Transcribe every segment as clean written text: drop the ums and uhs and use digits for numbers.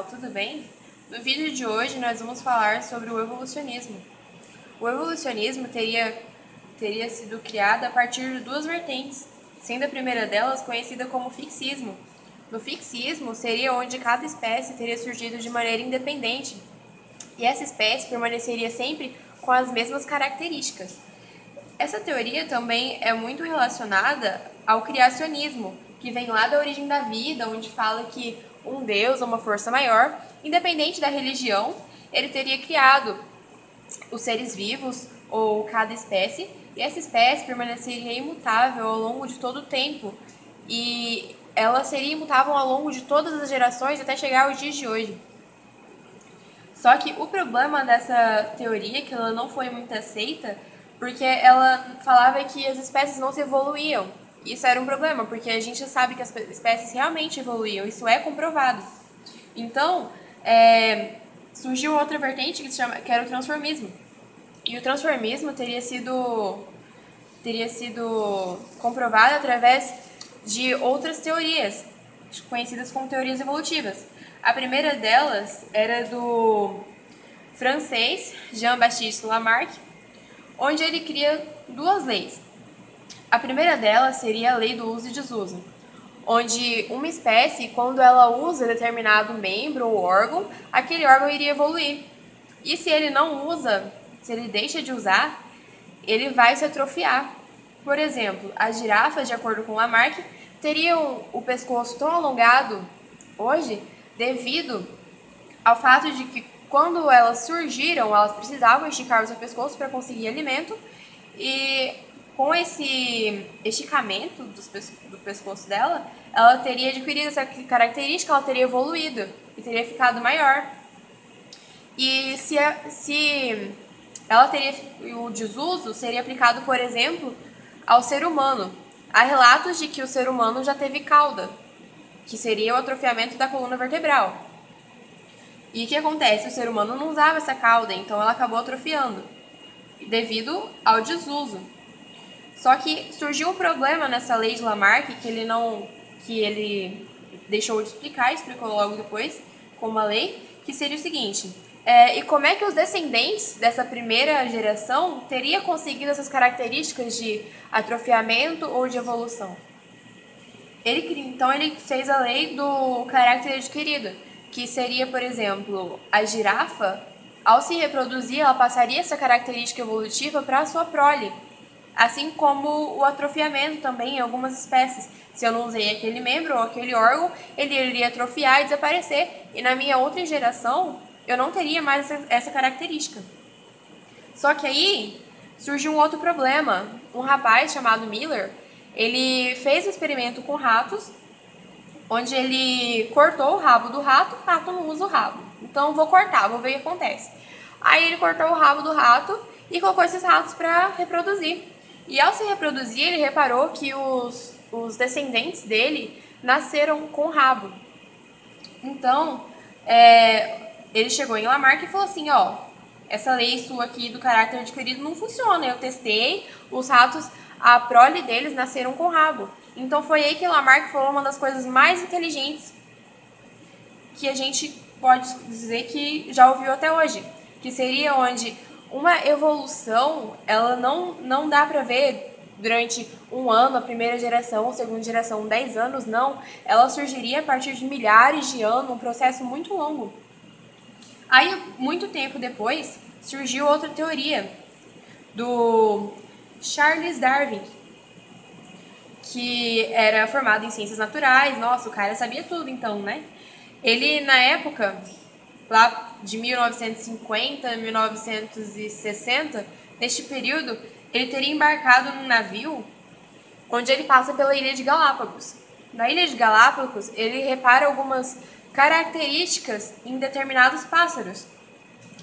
pessoal, tudo bem? No vídeo de hoje nós vamos falar sobre o evolucionismo. O evolucionismo teria sido criado a partir de duas vertentes, sendo a primeira delas conhecida como fixismo. No fixismo seria onde cada espécie teria surgido de maneira independente e essa espécie permaneceria sempre com as mesmas características. Essa teoria também é muito relacionada ao criacionismo, que vem lá da origem da vida, onde fala que um Deus ou uma força maior, independente da religião, ele teria criado os seres vivos ou cada espécie, e essa espécie permaneceria imutável ao longo de todo o tempo, e ela seria imutável ao longo de todas as gerações até chegar aos dias de hoje. Só que o problema dessa teoria é que ela não foi muito aceita, porque ela falava que as espécies não se evoluíam. Isso era um problema, porque a gente sabe que as espécies realmente evoluíam, isso é comprovado. Então, surgiu outra vertente que era o transformismo. E o transformismo teria sido comprovado através de outras teorias, conhecidas como teorias evolutivas. A primeira delas era do francês Jean-Baptiste Lamarck, onde ele cria duas leis. A primeira delas seria a lei do uso e desuso, onde uma espécie, quando ela usa determinado membro ou órgão, aquele órgão iria evoluir. E se ele não usa, se ele deixa de usar, ele vai se atrofiar. Por exemplo, as girafas, de acordo com Lamarck, teriam o pescoço tão alongado hoje devido ao fato de que quando elas surgiram, elas precisavam esticar o seu pescoço para conseguir alimento, e com esse esticamento do pescoço dela, ela teria adquirido essa característica, ela teria evoluído e teria ficado maior. E se ela teria, o desuso seria aplicado, por exemplo, ao ser humano. Há relatos de que o ser humano já teve cauda, que seria o atrofiamento da coluna vertebral. E o que acontece? O ser humano não usava essa cauda, então ela acabou atrofiando, devido ao desuso. Só que surgiu um problema nessa lei de Lamarck, que ele deixou de explicar, explicou logo depois, com uma lei, que seria o seguinte: e como é que os descendentes dessa primeira geração teriam conseguido essas características de atrofiamento ou de evolução? Então ele fez a lei do caráter adquirido, que seria, por exemplo, a girafa, ao se reproduzir, ela passaria essa característica evolutiva para a sua prole, assim como o atrofiamento também em algumas espécies. Se eu não usei aquele membro ou aquele órgão, ele iria atrofiar e desaparecer, e na minha outra geração eu não teria mais essa característica. Só que aí surgiu um outro problema. Um rapaz chamado Miller, ele fez um experimento com ratos, onde ele cortou o rabo do rato. O rato não usa o rabo, então vou cortar, vou ver o que acontece. Aí ele cortou o rabo do rato e colocou esses ratos para reproduzir. E ao se reproduzir, ele reparou que os descendentes dele nasceram com rabo. Então, ele chegou em Lamarck e falou assim: ó, essa lei sua aqui do caráter adquirido não funciona. Eu testei, os ratos, a prole deles nasceram com rabo. Então foi aí que Lamarck falou uma das coisas mais inteligentes que a gente pode dizer que já ouviu até hoje, que seria onde uma evolução, ela não dá para ver durante um ano, a primeira geração, a segunda geração, 10 anos, não. Ela surgiria a partir de milhares de anos, um processo muito longo. Aí, muito tempo depois, surgiu outra teoria do Charles Darwin, que era formado em ciências naturais. Nossa, o cara sabia tudo então, né? Ele, na época, lá de 1950 a 1960, neste período, ele teria embarcado num navio onde ele passa pela Ilha de Galápagos. Na Ilha de Galápagos, ele repara algumas características em determinados pássaros.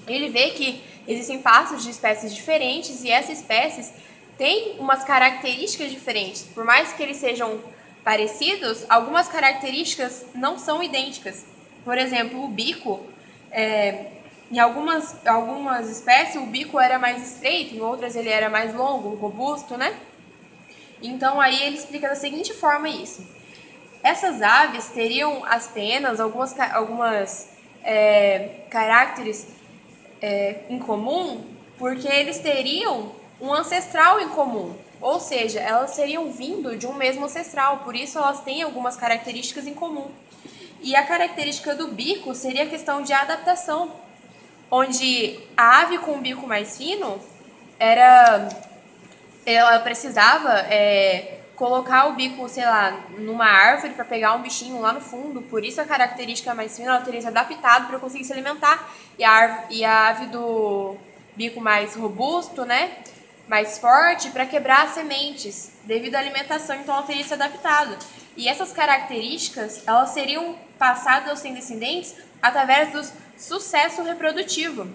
Ele vê que existem pássaros de espécies diferentes e essas espécies têm umas características diferentes. Por mais que eles sejam parecidos, algumas características não são idênticas. Por exemplo, o bico, em algumas espécies o bico era mais estreito, em outras ele era mais longo, robusto, né? Então aí ele explica da seguinte forma isso: essas aves teriam as penas, algumas caracteres em comum, porque eles teriam um ancestral em comum. Ou seja, elas teriam vindo de um mesmo ancestral, por isso elas têm algumas características em comum. E a característica do bico seria a questão de adaptação, onde a ave com o bico mais fino ela precisava colocar o bico, sei lá, numa árvore para pegar um bichinho lá no fundo. Por isso a característica mais fina, ela teria se adaptado para conseguir se alimentar. E a ave do bico mais robusto, né, mais forte, para quebrar as sementes, devido à alimentação, então ela teria se adaptado. E essas características, elas seriam passadas aos seus descendentes através do sucesso reprodutivo.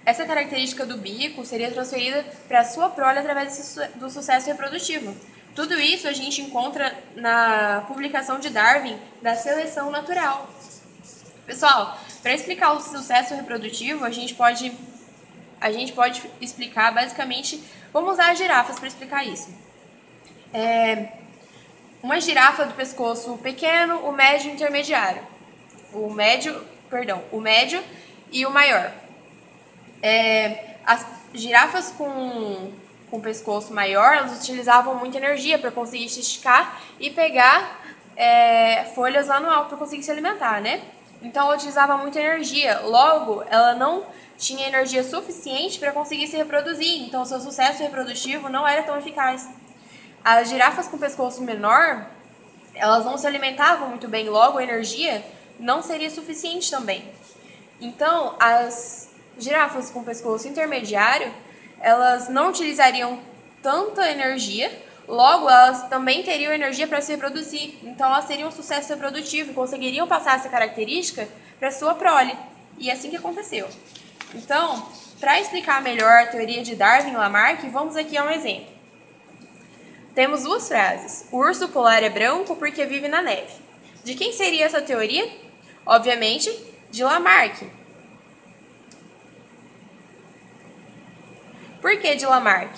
Essa característica do bico seria transferida para a sua prole através do sucesso reprodutivo. Tudo isso a gente encontra na publicação de Darwin da seleção natural. Pessoal, para explicar o sucesso reprodutivo, a gente pode explicar basicamente, vamos usar as girafas para explicar isso. Uma girafa do pescoço pequeno, o médio e o intermediário. O médio e o maior. As girafas com pescoço maior, elas utilizavam muita energia para conseguir se esticar e pegar folhas lá no alto para conseguir se alimentar, né? Então ela utilizava muita energia, logo ela não tinha energia suficiente para conseguir se reproduzir, então seu sucesso reprodutivo não era tão eficaz. As girafas com pescoço menor, elas não se alimentavam muito bem, logo a energia não seria suficiente também. Então as girafas com pescoço intermediário, elas não utilizariam tanta energia, logo elas também teriam energia para se reproduzir. Então elas teriam um sucesso reprodutivo e conseguiriam passar essa característica para sua prole. E é assim que aconteceu. Então, para explicar melhor a teoria de Darwin e Lamarck, vamos aqui a um exemplo. Temos duas frases. O urso polar é branco porque vive na neve. De quem seria essa teoria? Obviamente, de Lamarck. Por que de Lamarck?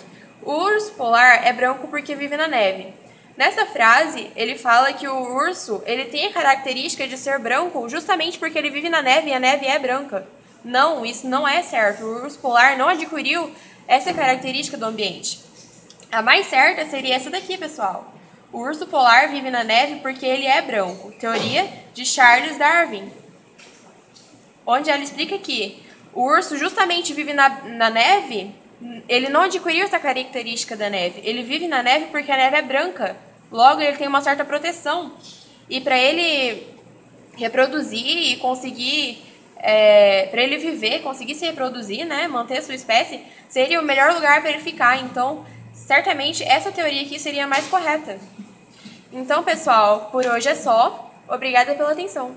O urso polar é branco porque vive na neve. Nessa frase, ele fala que o urso ele tem a característica de ser branco justamente porque ele vive na neve e a neve é branca. Não, isso não é certo. O urso polar não adquiriu essa característica do ambiente. A mais certa seria essa daqui, pessoal. O urso polar vive na neve porque ele é branco. Teoria de Charles Darwin. Onde ela explica que o urso justamente vive na neve, ele não adquiriu essa característica da neve. Ele vive na neve porque a neve é branca. Logo, ele tem uma certa proteção. E para ele reproduzir e conseguir... para ele viver, conseguir se reproduzir, né, manter a sua espécie, seria o melhor lugar para ele ficar. Então, certamente, essa teoria aqui seria a mais correta. Então, pessoal, por hoje é só. Obrigada pela atenção.